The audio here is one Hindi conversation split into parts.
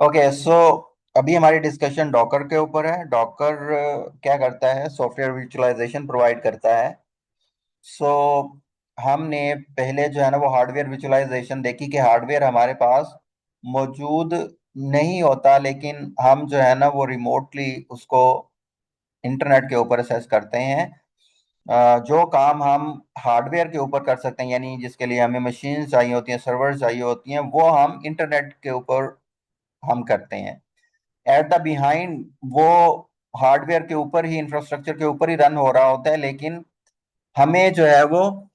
ओके सो अभी हमारी डिस्कशन डॉकर के ऊपर है। डॉकर क्या करता है? सॉफ्टवेयर विजुअलाइजेशन प्रोवाइड करता है। सो हमने पहले जो है ना वो हार्डवेयर विजुअलाइजेशन देखी कि हार्डवेयर हमारे पास मौजूद नहीं होता, लेकिन हम जो है ना वो रिमोटली उसको इंटरनेट के ऊपर असेस करते हैं। जो काम हम हार्डवेयर के ऊपर कर सकते हैं, यानी जिसके लिए हमें मशीन चाहिए होती हैं, सर्वर चाहिए होती हैं, वो हम इंटरनेट के ऊपर हम करते हैं। एट द बिहाइंड वो हार्डवेयर के ऊपर ही, इंफ्रास्ट्रक्चर के ऊपर ही रन हो रहा होता है, लेकिन हमें जो है वो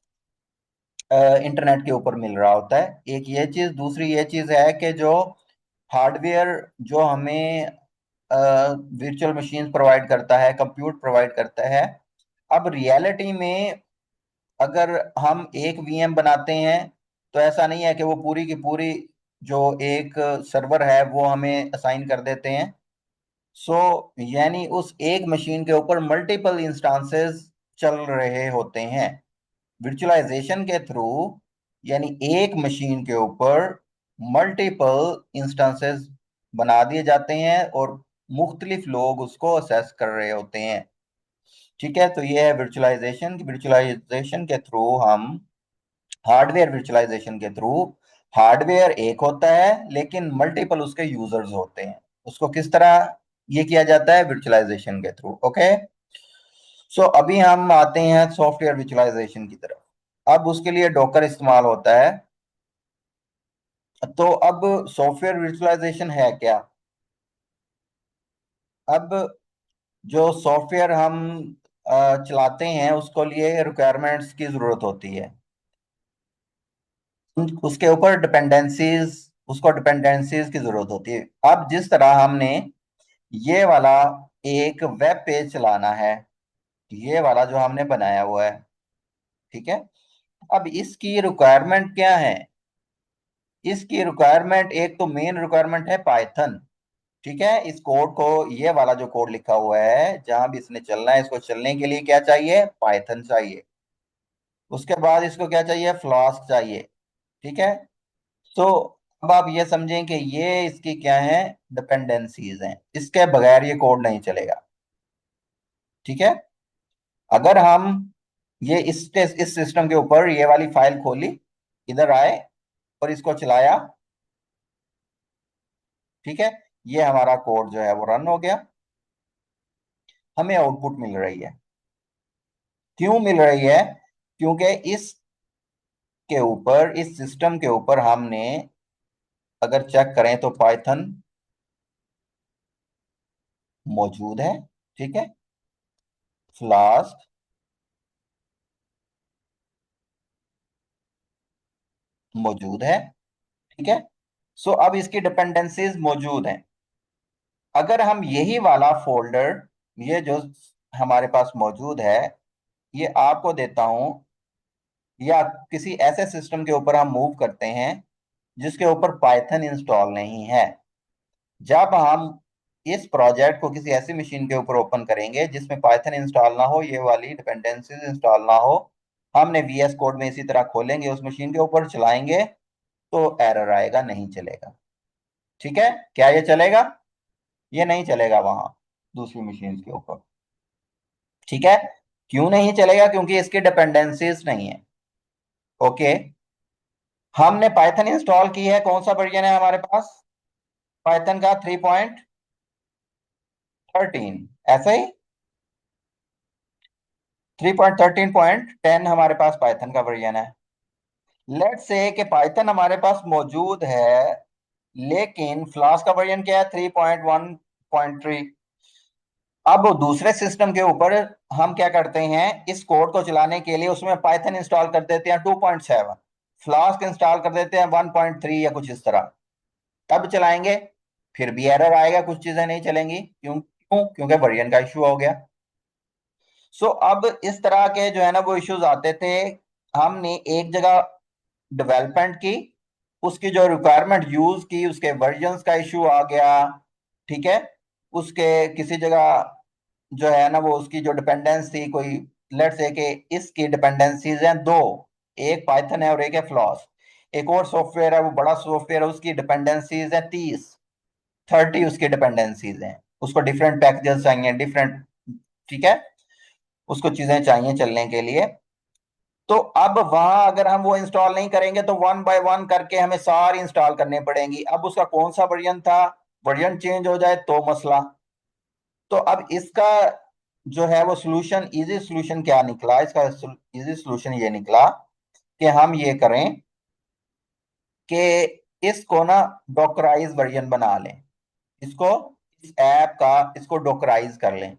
इंटरनेट के ऊपर मिल रहा होता है। एक ये चीज, दूसरी ये चीज है कि जो हार्डवेयर जो हमें वर्चुअल मशीन प्रोवाइड करता है, कंप्यूट प्रोवाइड करता है, अब रियलिटी में अगर हम एक वीएम बनाते हैं तो ऐसा नहीं है कि वो पूरी की पूरी जो एक सर्वर है वो हमें असाइन कर देते हैं। सो यानी उस एक मशीन के ऊपर मल्टीपल इंस्टांसेस चल रहे होते हैं। विर्चुअलाइजेशन के थ्रू यानी एक मशीन के ऊपर मल्टीपल इंस्टांसेस बना दिए जाते हैं और मुख्तलिफ लोग उसको असेस कर रहे होते हैं। ठीक है, तो ये है वर्चुअलाइजेशन। वर्चुअलाइजेशन के थ्रू हम, हार्डवेयर वर्चुअलाइजेशन के थ्रू, हार्डवेयर एक होता है लेकिन मल्टीपल उसके यूजर्स होते हैं। उसको किस तरह ये किया जाता है? वर्चुअलाइजेशन के थ्रू। ओके, सो अभी हम आते हैं सॉफ्टवेयर वर्चुअलाइजेशन की तरफ। अब उसके लिए डॉकर इस्तेमाल होता है। तो अब सॉफ्टवेयर वर्चुअलाइजेशन है क्या? अब जो सॉफ्टवेयर हम चलाते हैं उसको लिए रिक्वायरमेंट्स की जरूरत होती है। उसके ऊपर डिपेंडेंसीज, उसको डिपेंडेंसीज की जरूरत होती है। अब जिस तरह हमने ये वाला एक वेब पेज चलाना है, ये वाला जो हमने बनाया हुआ है, ठीक है, अब इसकी रिक्वायरमेंट क्या है? इसकी रिक्वायरमेंट, एक तो मेन रिक्वायरमेंट है पाइथन। ठीक है, इस कोड को, ये वाला जो कोड लिखा हुआ है जहां भी इसने चलना है, इसको चलने के लिए क्या चाहिए? पाइथन चाहिए। उसके बाद इसको क्या चाहिए? फ्लास्क चाहिए। ठीक है, तो अब आप ये समझें कि ये इसकी क्या है? डिपेंडेंसीज हैं। इसके बगैर ये कोड नहीं चलेगा। ठीक है, अगर हम ये इस सिस्टम के ऊपर ये वाली फाइल खोली, इधर आए और इसको चलाया, ठीक है, ये हमारा कोड जो है वो रन हो गया, हमें आउटपुट मिल रही है। क्यों मिल रही है? क्योंकि इस के ऊपर, इस सिस्टम के ऊपर हमने अगर चेक करें तो पाइथन मौजूद है। ठीक है, फ्लास्क मौजूद है। ठीक है, सो अब इसकी डिपेंडेंसीज मौजूद हैं। अगर हम यही वाला फोल्डर, ये जो हमारे पास मौजूद है, ये आपको देता हूं, या किसी ऐसे सिस्टम के ऊपर हम मूव करते हैं जिसके ऊपर पाइथन इंस्टॉल नहीं है, जब हम इस प्रोजेक्ट को किसी ऐसी मशीन के ऊपर ओपन करेंगे जिसमें पाइथन इंस्टॉल ना हो, ये वाली डिपेंडेंसीज इंस्टॉल ना हो, हमने वीएस कोड में इसी तरह खोलेंगे, उस मशीन के ऊपर चलाएंगे, तो एरर आएगा, नहीं चलेगा। ठीक है, क्या ये चलेगा? ये नहीं चलेगा वहां दूसरी मशीन के ऊपर। ठीक है, क्यों नहीं चलेगा? क्योंकि इसकी डिपेंडेंसीज नहीं है। ओके, हमने पाइथन इंस्टॉल की है, कौन सा वर्जन है हमारे पास? पाइथन का 3.13, ऐसे ही 3.13.10 हमारे पास पाइथन का वर्जन है। लेट्स से कि पाइथन हमारे पास मौजूद है, लेकिन फ्लास्क का वर्जन क्या है? 3.1.3। अब दूसरे सिस्टम के ऊपर हम क्या करते हैं? इस कोड को चलाने के लिए उसमें पाइथन इंस्टॉल कर देते हैं 2.7, फ्लास्क इंस्टॉल कर देते हैं 1.3 या कुछ इस तरह। तब चलाएंगे, फिर भी एरर आएगा, कुछ चीजें नहीं चलेंगी। क्यों? क्योंकि वर्जन का इशू हो गया। सो अब इस तरह के जो है ना वो इश्यूज आते थे। हमने एक जगह डेवलपमेंट की, उसकी जो रिक्वायरमेंट यूज की, उसके वर्जन्स का इशू आ गया। ठीक है, उसके किसी जगह जो है ना वो उसकी जो डिपेंडेंस थी कोई, लेट्स से कि इसकी डिपेंडेंसीज हैं दो, एक पाइथन है और एक है फ्लॉस। एक और सॉफ्टवेयर है, वो बड़ा सॉफ्टवेयर है, उसकी डिपेंडेंसीज हैं 30। 30 उसकी डिपेंडेंसीज हैं। उसको डिफरेंट पैकेजेस चाहिए, डिफरेंट, ठीक है, उसको चीजें चाहिए चलने के लिए। तो अब वहां अगर हम वो इंस्टॉल नहीं करेंगे तो वन बाय वन करके हमें सारी इंस्टॉल करनी पड़ेंगी। अब उसका कौन सा वर्जन था, वर्जन चेंज हो जाए तो मसला। तो अब इसका जो है वो सोल्यूशन, इजी सोल्यूशन क्या निकला इसका, इजी सोल्यूशन ये निकला कि हम ये करें कि इसको ना डॉकराइज वर्जन बना लें। इसको, इस ऐप का इसको डॉकराइज कर लें।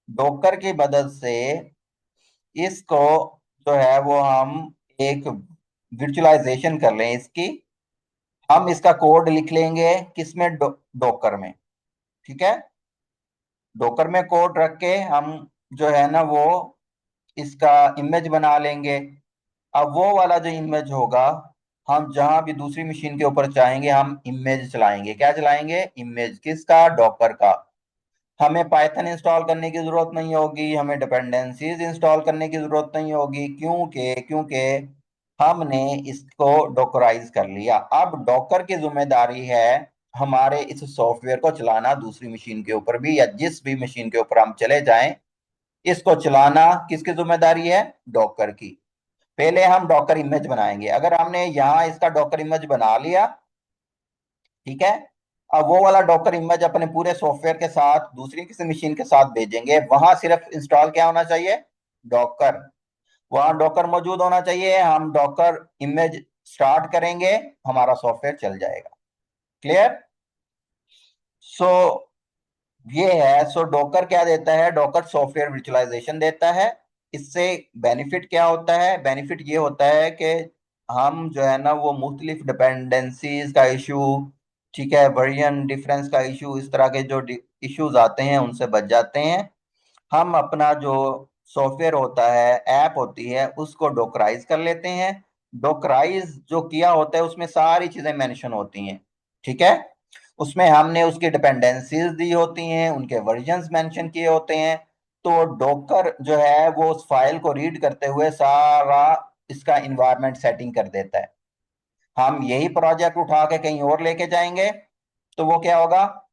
डॉकर की मदद से इसको जो है वो हम एक विजुअलाइजेशन कर लें इसकी। हम इसका कोड लिख लेंगे किसमें, डॉकर में, ठीक है। डॉकर में कोड रख के हम जो है ना वो इसका इमेज बना लेंगे। अब वो वाला जो इमेज होगा, हम जहां भी दूसरी मशीन के ऊपर चाहेंगे हम इमेज चलाएंगे। क्या चलाएंगे, इमेज किसका, डॉकर का। हमें पाइथन इंस्टॉल करने की जरूरत नहीं होगी, हमें डिपेंडेंसीज इंस्टॉल करने की जरूरत नहीं होगी, क्योंकि क्योंकि हमने इसको डॉकराइज कर लिया। अब डॉकर की जिम्मेदारी है हमारे इस सॉफ्टवेयर को चलाना दूसरी मशीन के ऊपर भी, या जिस भी मशीन के ऊपर हम चले जाएं, इसको चलाना किसकी जिम्मेदारी है, डॉकर की। पहले हम डॉकर इमेज बनाएंगे। अगर हमने यहाँ इसका डॉकर इमेज बना लिया, ठीक है, अब वो वाला डॉकर इमेज अपने पूरे सॉफ्टवेयर के साथ दूसरी किसी मशीन के साथ भेजेंगे। वहां सिर्फ इंस्टॉल क्या होना चाहिए, डॉकर। वहां डॉकर मौजूद होना चाहिए, हम डॉकर इमेज स्टार्ट करेंगे, हमारा सॉफ्टवेयर चल जाएगा। क्लियर। सो ये है, सो डॉकर क्या देता है, डॉकर सॉफ्टवेयर वर्चुअलाइजेशन देता है। इससे बेनिफिट क्या होता है, बेनिफिट ये होता है कि हम जो है ना वो मुख्तलिफ डिपेंडेंसीज का इशू, ठीक है, वर्जन डिफरेंस का इशू, इस तरह के जो इश्यूज आते हैं उनसे बच जाते हैं। हम अपना जो सॉफ्टवेयर होता है, ऐप होती है, उसको डोकराइज कर लेते हैं। डोकराइज जो किया होता है उसमें सारी चीजें मेंशन होती हैं, ठीक है। उसमें हमने उसकी डिपेंडेंसीज दी होती हैं, उनके वर्जन्स मेंशन किए होते हैं। तो डोकर जो है वो उस फाइल को रीड करते हुए सारा इसका इन्वायरमेंट सेटिंग कर देता है। हम यही प्रोजेक्ट उठा के कहीं और लेके जाएंगे तो वो क्या होगा,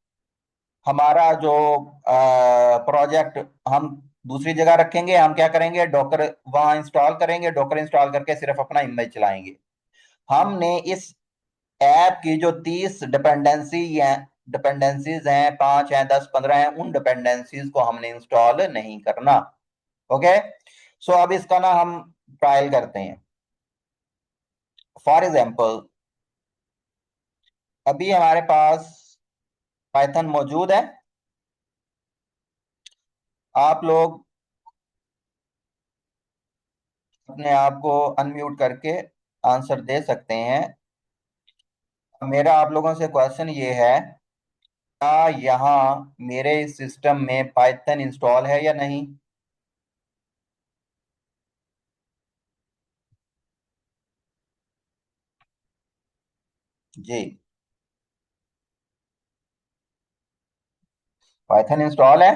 हमारा जो प्रोजेक्ट हम दूसरी जगह रखेंगे, हम क्या करेंगे, डॉकर वहां इंस्टॉल करेंगे, डॉकर इंस्टॉल करके सिर्फ अपना इमेज चलाएंगे। हमने इस ऐप की जो 30 डिपेंडेंसीज हैं, 5 हैं, 10, 15 हैं, उन डिपेंडेंसीज को हमने इंस्टॉल नहीं करना। ओके। सो अब इसका ना हम ट्रायल करते हैं। फॉर एग्जाम्पल, अभी हमारे पास पाइथन मौजूद है। आप लोग अपने आप को अनम्यूट करके आंसर दे सकते हैं। मेरा आप लोगों से क्वेश्चन ये है, क्या यहाँ मेरे सिस्टम में पाइथन इंस्टॉल है या नहीं। जी, पाइथन इंस्टॉल है।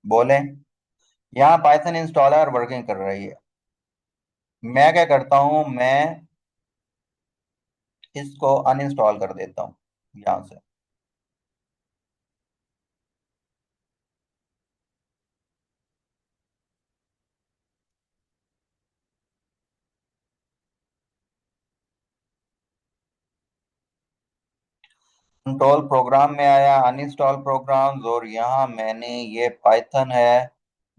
बोलें। यहाँ पाइथन इंस्टॉल है और वर्किंग कर रही है। मैं क्या करता हूँ, मैं इसको अनइंस्टॉल कर देता हूँ यहाँ से। कंट्रोल प्रोग्राम में आया, अनइंस्टॉल प्रोग्राम्स, और यहाँ मैंने ये पाइथन है,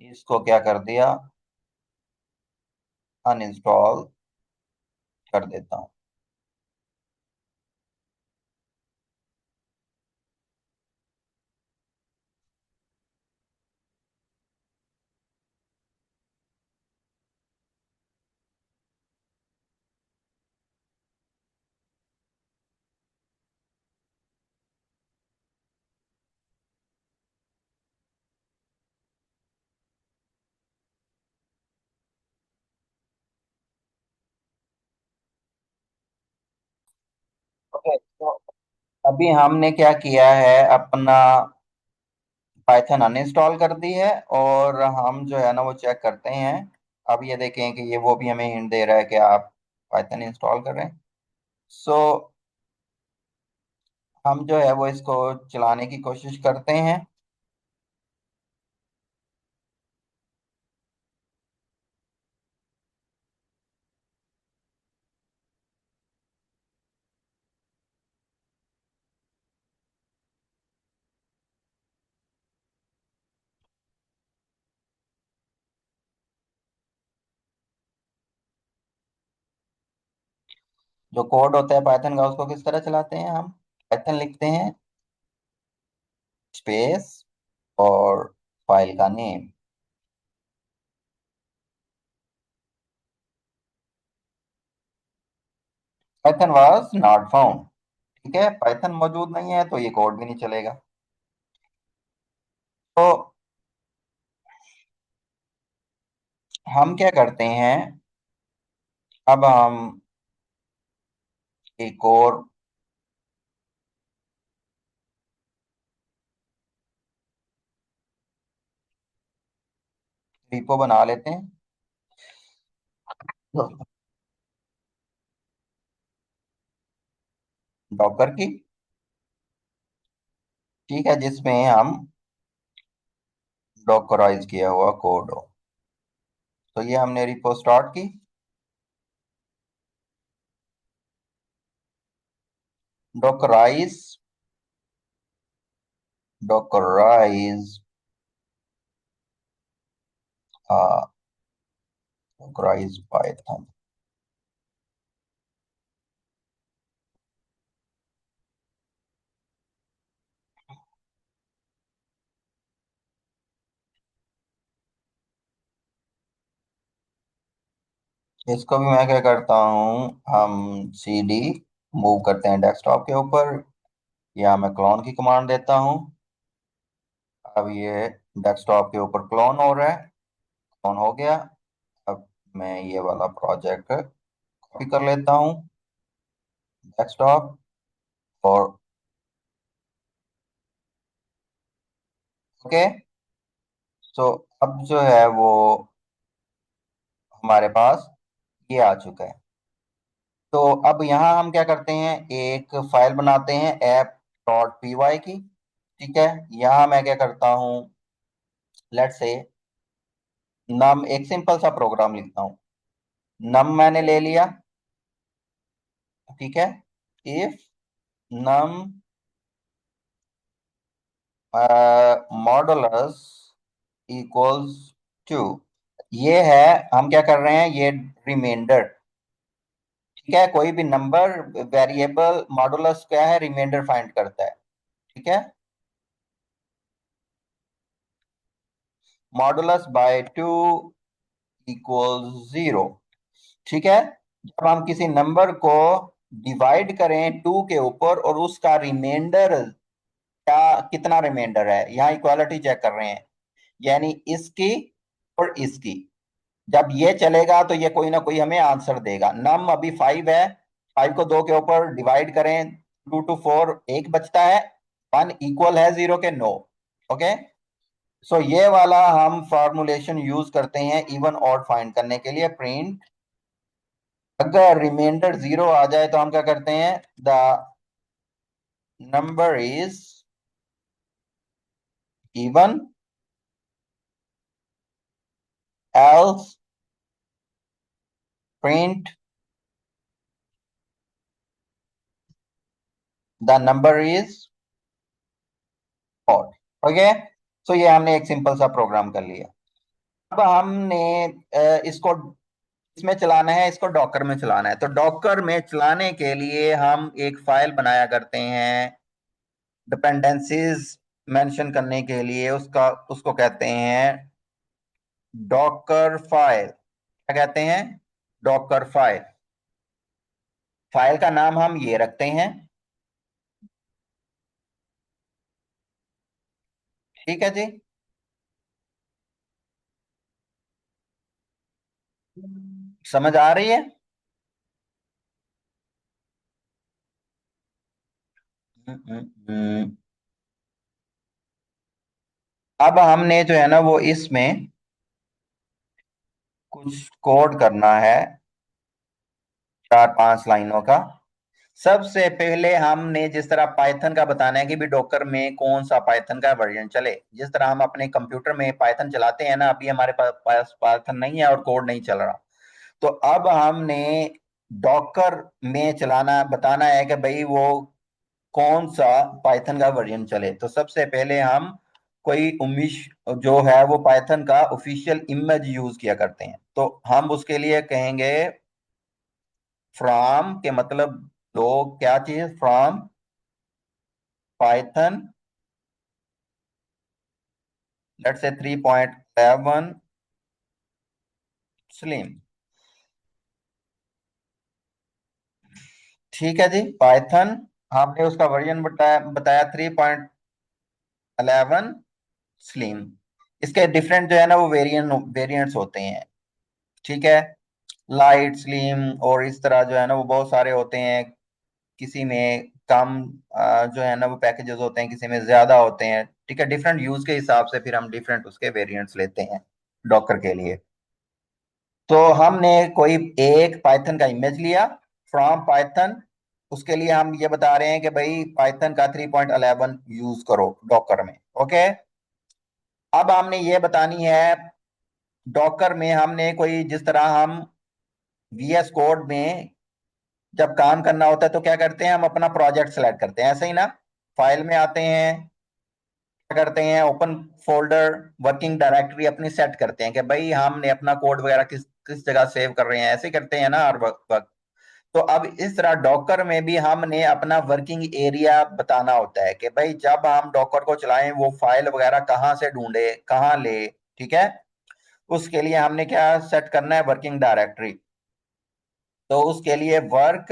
इसको क्या कर दिया, अनइंस्टॉल कर देता हूँ। ओके, तो अभी हमने क्या किया है, अपना पाइथन अनइंस्टॉल कर दी है, और हम जो है ना वो चेक करते हैं। अब ये देखें कि ये वो भी हमें हिंट दे रहा है कि आप पाइथन इंस्टॉल कर रहे हैं। सो हम जो है वो इसको चलाने की कोशिश करते हैं। जो कोड होता है पाइथन का उसको किस तरह चलाते हैं हम? पाइथन लिखते हैं, स्पेस, और फाइल का name. Python was not found. ठीक है, पाइथन मौजूद नहीं है तो ये कोड भी नहीं चलेगा। तो हम क्या करते हैं, अब हम एक और रिपो बना लेते हैं डॉकर की। ठीक है, जिसमें हम डॉकराइज किया हुआ कोड हो। तो ये हमने रिपो स्टार्ट की। डॉकराइज, डॉकराइज, डॉकराइज पाइथन। इसको भी मैं क्या करता हूँ, हम सी डी मूव करते हैं डेस्कटॉप के ऊपर, या मैं क्लोन की कमांड देता हूँ। अब ये डेस्कटॉप के ऊपर क्लोन हो रहा है, क्लोन हो गया। अब मैं ये वाला प्रोजेक्ट कॉपी कर लेता हूँ, डेस्कटॉप, और ओके। सो अब जो है वो हमारे पास ये आ चुका है। तो अब यहाँ हम क्या करते हैं, एक फाइल बनाते हैं ऐप डॉट पी वाई की। ठीक है, यहाँ मैं क्या करता हूँ, लेट्स से नम, एक सिंपल सा प्रोग्राम लिखता हूँ। नम मैंने ले लिया। ठीक है, if num modulus equals to, ये है, हम क्या कर रहे हैं, ये रिमाइंडर। ठीक है, कोई भी नंबर वेरिएबल मॉडुलस क्या है, रिमाइंडर फाइंड करता है। ठीक है, modulus by two equals zero. ठीक है, जब हम किसी नंबर को डिवाइड करें टू के ऊपर और उसका रिमाइंडर, क्या कितना रिमाइंडर है, यहाँ इक्वालिटी चेक कर रहे हैं, यानी इसकी और इसकी। जब ये चलेगा तो ये कोई ना कोई हमें आंसर देगा। नम अभी 5 है, 5 को 2 के ऊपर डिवाइड करें, 2 to 4 एक बचता है, 1 इक्वल है 0 के, नो। ओके, सो ये वाला हम फॉर्मूलेशन यूज करते हैं इवन ऑड फाइंड करने के लिए, प्रिंट। अगर रिमाइंडर 0 आ जाए तो हम क्या करते हैं, the number is even, else print the number is odd. Okay, so ये हमने एक सिंपल सा प्रोग्राम कर लिया। अब हमने इसको इसमें चलाना है, इसको डॉकर में चलाना है। तो डॉकर में चलाने के लिए हम एक फाइल बनाया करते हैं, डिपेंडेंसीज मेंशन करने के लिए, उसका उसको कहते हैं डॉकर फाइल। क्या कहते हैं? Docker file. फाइल का नाम हम ये रखते हैं। ठीक है जी। समझ आ रही है? हम्म, हम्म। अब हमने जो है ना वो इसमें कुछ कोड करना है। चार पांच लाइनों का। सबसे पहले हमने जिस तरह पाइथन का बताना है कि भी डॉकर में कौन सा पाइथन का वर्जन चले, जिस तरह हम अपने कंप्यूटर में पाइथन चलाते हैं ना, अभी हमारे पास पाइथन नहीं है और कोड नहीं चल रहा, तो अब हमने डॉकर में चलाना बताना है कि भाई वो कौन सा पाइथन का वर्जन चले। तो सबसे पहले हम कोई उमिश जो है वो पाइथन का ऑफिशियल इमेज यूज किया करते हैं, तो हम उसके लिए कहेंगे फ्रॉम के मतलब दो क्या चीज, from Python let's say 3.11 slim. ठीक है जी, पाइथन हमने उसका वर्जन बताया बताया 3.11 स्लिम। इसके डिफरेंट जो है ना वो वेरिएंट्स होते हैं। ठीक है, लाइट स्लिम और इस तरह जो है ना वो बहुत सारे होते हैं। किसी में कम जो है ना वो पैकेजेस होते हैं, किसी में ज्यादा होते हैं। ठीक है, डिफरेंट यूज के हिसाब से फिर हम डिफरेंट उसके वेरिएंट्स लेते हैं डॉकर के लिए। तो हमने कोई एक पाइथन का इमेज लिया फ्रॉम पाइथन, उसके लिए हम ये बता रहे हैं कि भाई पाइथन का 3.11 यूज करो डॉकर में। ओके, अब हमने ये बतानी है डॉकर में हमने कोई जिस तरह हम वीएस कोड में जब काम करना होता है तो क्या करते हैं, हम अपना प्रोजेक्ट सेलेक्ट करते हैं, ऐसे ही ना, फाइल में आते हैं, क्या करते हैं, ओपन फोल्डर वर्किंग डायरेक्टरी अपनी सेट करते हैं कि भाई हमने अपना कोड वगैरह किस किस जगह सेव कर रहे हैं, ऐसे ही करते हैं ना हर वक्त। तो अब इस तरह डॉकर में भी हमने अपना वर्किंग एरिया बताना होता है कि भाई जब हम डॉकर को चलाएं वो फाइल वगैरह कहाँ से ढूंढे, कहाँ ले। ठीक है, उसके लिए हमने क्या सेट करना है, वर्किंग डायरेक्टरी। तो उसके लिए work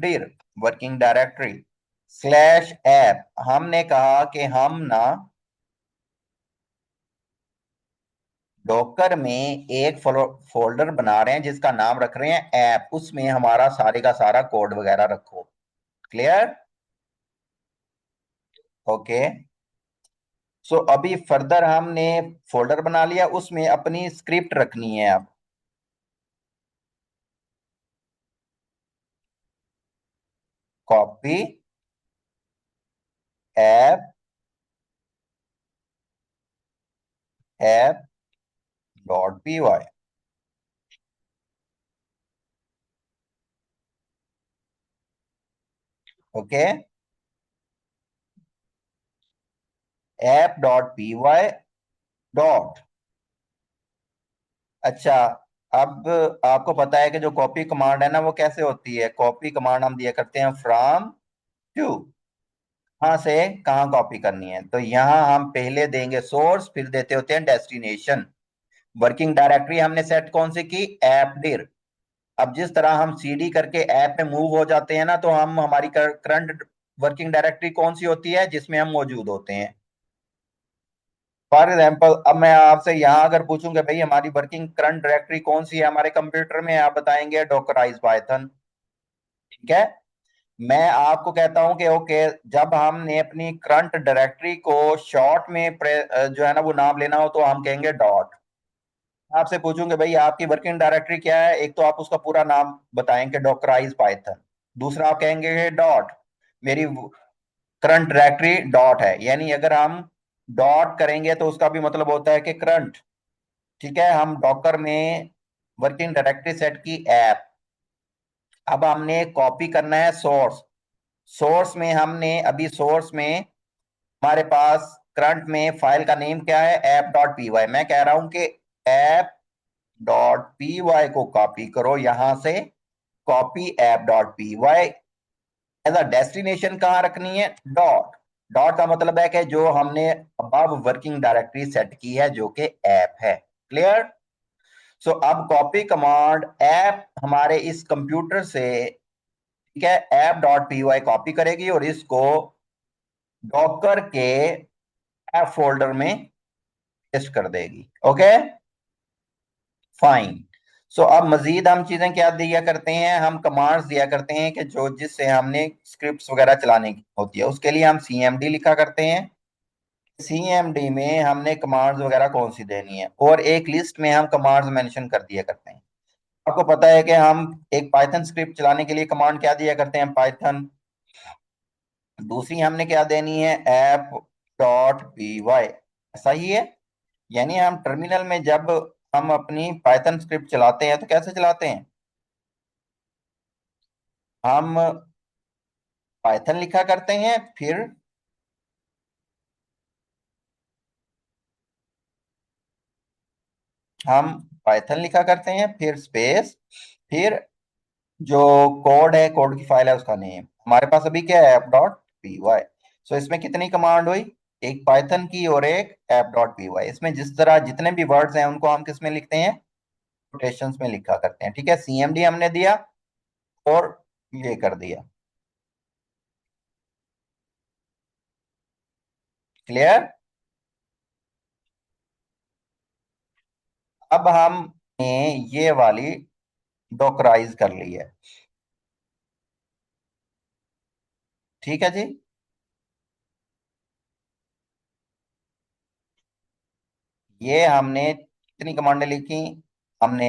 Dir working directory slash app, हमने कहा कि हम ना डॉकर में एक फोल्डर बना रहे हैं जिसका नाम रख रहे हैं ऐप, उसमें हमारा सारे का सारा कोड वगैरह रखो। क्लियर? ओके, सो अभी फर्दर हमने फोल्डर बना लिया, उसमें अपनी स्क्रिप्ट रखनी है अब। Copy app app dot P Y. Okay, app dot P Y dot. अच्छा, अब आपको पता है कि जो कॉपी कमांड है ना वो कैसे होती है, कॉपी कमांड हम दिया करते हैं फ्रॉम टू, कहाँ से कहाँ कॉपी करनी है। तो यहाँ हम पहले देंगे सोर्स, फिर देते होते हैं डेस्टिनेशन। वर्किंग डायरेक्टरी हमने सेट कौन सी की, ऐप डिर। अब जिस तरह हम सीडी करके ऐप में मूव हो जाते हैं ना, तो हम हमारी करंट वर्किंग डायरेक्टरी कौन सी होती है जिसमें हम मौजूद होते हैं। फॉर एग्जाम्पल अब मैं आपसे यहाँ अगर पूछूं कि भाई हमारी वर्किंग करंट डायरेक्टरी कौन सी है हमारे कंप्यूटर में, आप बताएंगे डॉकराइज पाइथन। ठीक है, मैं आपको कहता हूं कि ओके, जब हमने अपनी करंट डायरेक्टरी को शॉर्ट में जो है ना वो नाम लेना हो तो हम कहेंगे डॉट। आपसे पूछूंगे भाई आपकी वर्किंग डायरेक्टरी क्या है, एक तो आप उसका पूरा नाम बताएंगे डॉकराइज पाइथन, दूसरा आप कहेंगे डॉट मेरी करंट डायरेक्टरी डॉट है, यानी अगर हम डॉट करेंगे तो उसका भी मतलब होता है कि करंट। ठीक है, हम डॉकर में वर्किंग डायरेक्टरी सेट की ऐप। अब हमने कॉपी करना है सोर्स। सोर्स में हमने अभी सोर्स में हमारे पास करंट में फाइल का नेम क्या है, ऐप डॉट पी वाई। मैं कह रहा हूं कि ऐप डॉट पी वाई को कॉपी करो यहां से, copy app dot P Y. As a destination कहाँ रखनी है, डॉट। डॉट का मतलब है कि जो हमने अब वर्किंग डायरेक्टरी सेट की है जो कि ऐप है। क्लियर? सो अब कॉपी कमांड ऐप हमारे इस कंप्यूटर से, ठीक है, app dot P Y copy करेगी और इसको डॉकर के ऐप फोल्डर में पेस्ट कर देगी। Okay, fine. सो अब मजीद हम चीजें क्या दिया करते हैं, हम कमांड्स दिया करते हैं कि जो जिससे हमने स्क्रिप्ट्स वगैरह चलाने की होती है, उसके लिए हम सीएमडी लिखा करते हैं। सीएमडी में हमने कमांड्स वगैरह कौन सी देनी है, और एक लिस्ट में हम कमांड्स मेंशन कर दिया करते हैं। आपको पता है कि हम एक पाइथन स्क्रिप्ट चलाने के लिए कमांड क्या दिया करते हैं, पाइथन। दूसरी हमने क्या देनी है, ऐप डॉट पी वाई, ऐसा ही है। यानी हम टर्मिनल में जब हम अपनी पाइथन स्क्रिप्ट चलाते हैं तो कैसे चलाते हैं, हम पाइथन लिखा करते हैं, फिर हम पाइथन लिखा करते हैं, फिर स्पेस, फिर जो कोड है, कोड की फाइल है उसका नेम। हमारे पास अभी क्या है, ऐप डॉट पी वाई। सो इसमें कितनी कमांड हुई, एक पाइथन की और एक ऐप डॉट पी वाई। इसमें जिस तरह जितने भी वर्ड्स हैं उनको हम किस में लिखते हैं, कोटेशंस में लिखा करते हैं। ठीक है, सीएमडी हमने दिया और ये कर दिया। क्लियर। अब हमने ये वाली डॉकराइज कर ली है। ठीक है जी। ये हमने कितनी कमांडें लिखी, हमने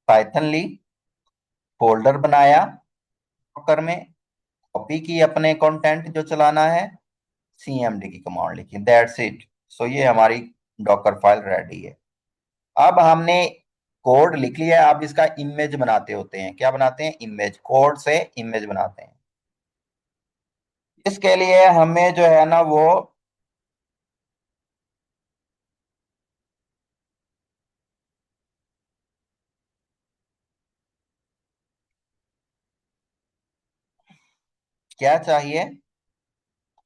पाइथन ली, फोल्डर बनाया डॉकर में, कॉपी की अपने कंटेंट जो चलाना है, सीएमडी की कमांड लिखी, दैट्स इट। सो ये हमारी डॉकर फाइल रेडी है। अब हमने कोड लिख लिया, अब इसका इमेज बनाते होते हैं। क्या बनाते हैं, इमेज, कोड से इमेज बनाते हैं। इसके लिए हमें जो है ना वो, क्या चाहिए,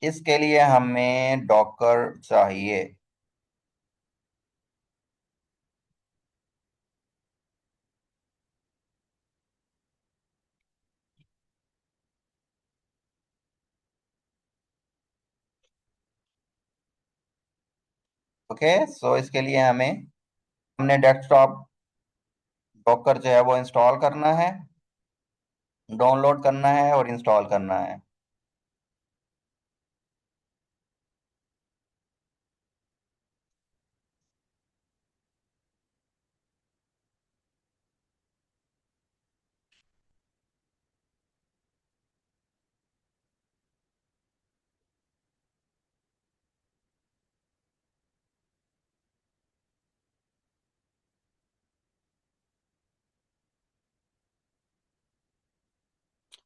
इसके लिए हमें डॉकर चाहिए। ओके, सो इसके लिए हमें, हमने डेस्कटॉप डॉकर जो है वो इंस्टॉल करना है, डाउनलोड करना है और इंस्टॉल करना है।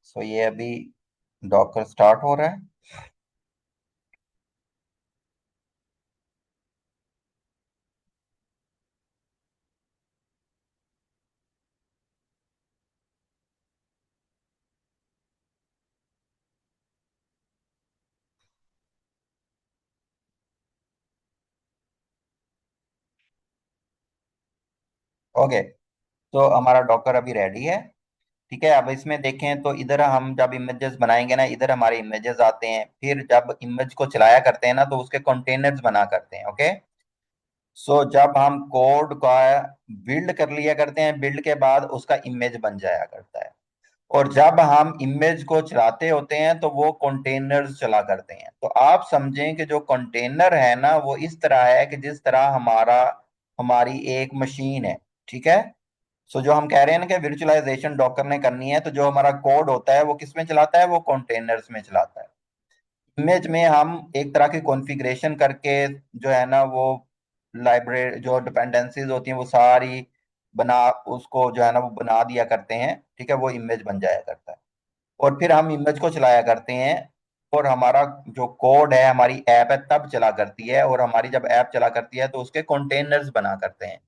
सो ये अभी डॉकर स्टार्ट हो रहा है। ओके, तो हमारा डॉकर अभी रेडी है। ठीक है, अब इसमें देखें तो इधर हम जब इमेजेस बनाएंगे ना, इधर हमारे इमेजेस आते हैं, फिर जब इमेज को चलाया करते हैं ना तो उसके कंटेनर्स बना करते हैं। ओके, सो जब हम कोड का बिल्ड कर लिया करते हैं, बिल्ड के बाद उसका इमेज बन जाया करता है। और जब हम इमेज को चलाते होते हैं तो वो कंटेनर्स चला करते हैं। तो आप समझें कि जो कंटेनर है ना वो इस तरह है कि जिस तरह हमारी एक मशीन है। ठीक है, सो जो हम कह रहे हैं ना कि विर्चुअलाइजेशन डॉकर ने करनी है, तो जो हमारा कोड होता है वो किस में चलाता है, वो कंटेनर्स में चलाता है। इमेज में हम एक तरह की कॉन्फ़िगरेशन करके जो है ना वो लाइब्रेरी जो डिपेंडेंसीज होती हैं वो सारी बना, उसको जो है ना वो बना दिया करते हैं। ठीक है, वो इमेज बन जाया करता है। और फिर हम इमेज को चलाया करते हैं, और हमारा जो कोड है, हमारी ऐप है तब चला करती है। और हमारी जब ऐप चला करती है तो उसके कंटेनर्स बना करते हैं।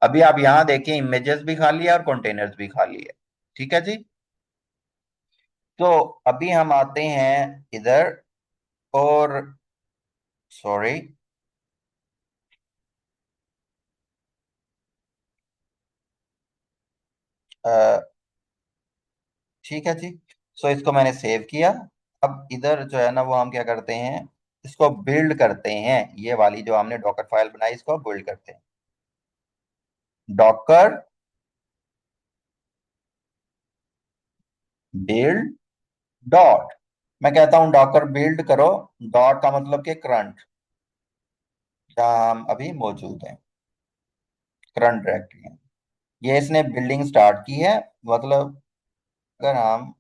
अभी आप यहाँ देखिए, इमेजेस भी खाली है और कंटेनर्स भी खाली है। ठीक है जी। तो अभी हम आते हैं इधर, और सॉरी, ठीक है जी। सो इसको मैंने सेव किया। अब इधर जो है ना वो हम क्या करते हैं, इसको बिल्ड करते हैं। ये वाली जो हमने डॉकर फाइल बनाई इसको बिल्ड करते हैं। डॉकर बिल्ड डॉट, मैं कहता हूं डॉकर बिल्ड करो, डॉट का मतलब कि करंट। जहाँ हम अभी मौजूद हैं, करंट डायरेक्टरी है। ये इसने बिल्डिंग स्टार्ट की है। मतलब अगर हम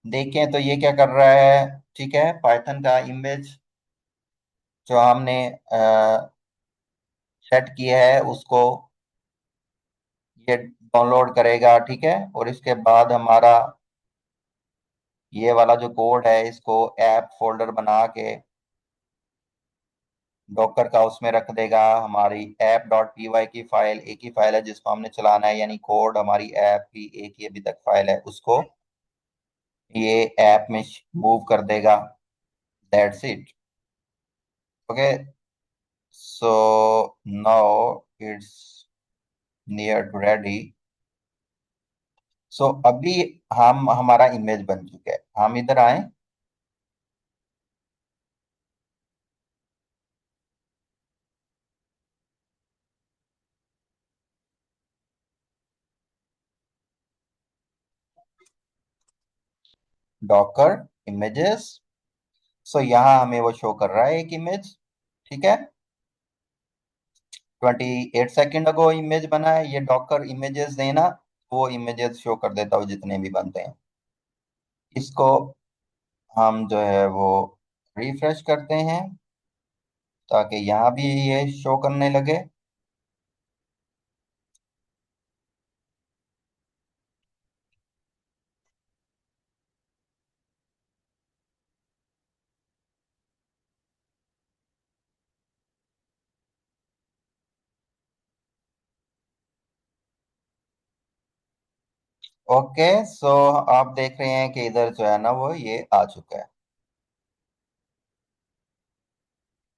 देखें तो ये क्या कर रहा है, ठीक है, पाइथन का इमेज जो हमने सेट किया है उसको ये डाउनलोड करेगा, ठीक है। और इसके बाद हमारा ये वाला जो कोड है इसको ऐप फोल्डर बना के डॉकर का उसमें रख देगा। हमारी ऐप डॉट पी वाई की फाइल एक ही फाइल है जिसको हमने चलाना है, यानी कोड हमारी ऐप की एक ही अभी तक फाइल है, उसको ये ऐप में मूव कर देगा। That's it. Okay, so now it's near to ready. So अभी हम हमारा इमेज बन चुका है। हम इधर आए, डॉकर इमेजेस। सो यहाँ हमें वो शो कर रहा है एक इमेज, ठीक है। 28 सेकेंड अगो इमेज बना है। ये डॉकर इमेजेस देना, वो इमेजेस शो कर देता हूँ जितने भी बनते हैं। इसको हम जो है वो रिफ्रेश करते हैं ताकि यहाँ भी ये शो करने लगे। ओके, सो आप देख रहे हैं कि इधर जो है ना वो ये आ चुका है।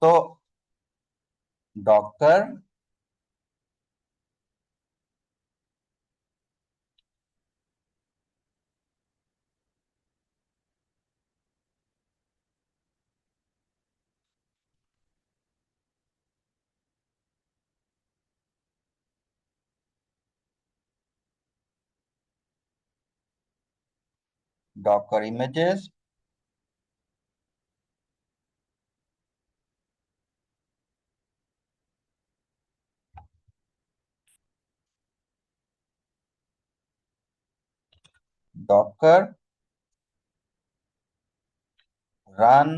तो doctor Docker images, Docker run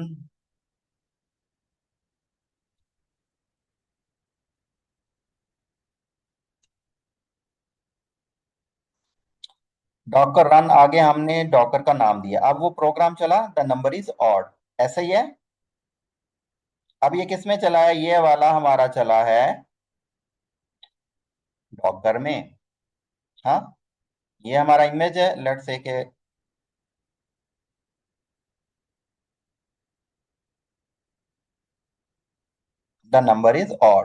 Docker run. आगे हमने डॉकर का नाम दिया। अब वो प्रोग्राम चला, द नंबर इज ऑड, ऐसा ही है। अब ये किस में चला है, ये वाला हमारा चला है डॉकर में। हाँ, ये हमारा इमेज है, लेट्स से के द नंबर इज ऑड।